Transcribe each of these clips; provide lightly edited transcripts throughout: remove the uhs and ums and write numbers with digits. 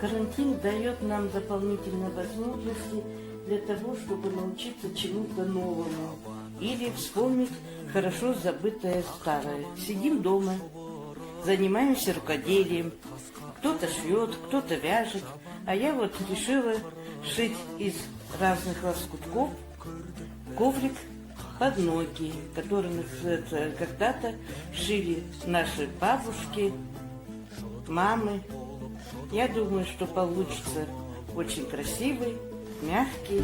Карантин дает нам дополнительные возможности для того, чтобы научиться чему-то новому или вспомнить хорошо забытое старое. Сидим дома, занимаемся рукоделием. Кто-то шьет, кто-то вяжет, а я вот решила шить из разных лоскутков коврик под ноги, который когда-то шили наши бабушки, мамы. Я думаю, что получится очень красивый, мягкий.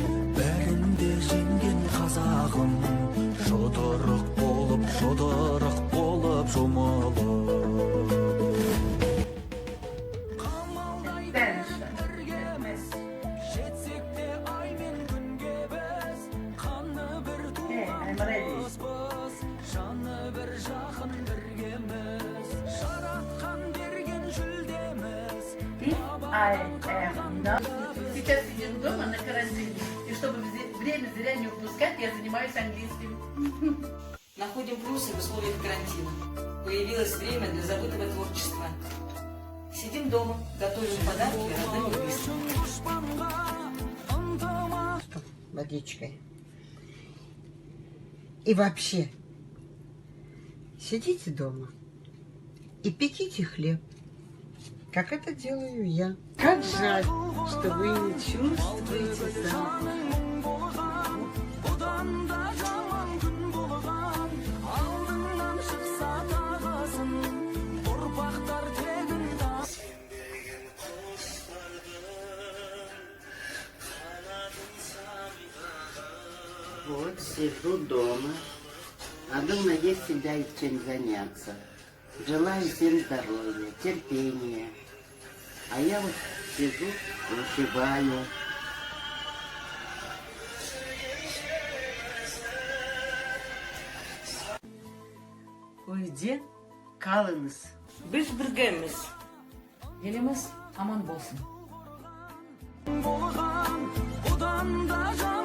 Сейчас сидим дома на карантине, и чтобы время зря не упускать, я занимаюсь английским. Находим плюсы в условиях карантина. Появилось время для забытого творчества. Сидим дома, готовим подарки родным и близким. Водичкой. И вообще, сидите дома и пеките хлеб, как это делаю я. Как жаль, что вы не чувствуете запах. Вот сижу дома, а дома есть всегда и чем заняться. Желаю всем здоровья, терпения. А я вот сижу, вышиваю. Uyde kalınız. Biz birgemiz. Elimiz aman bolsun. Odan da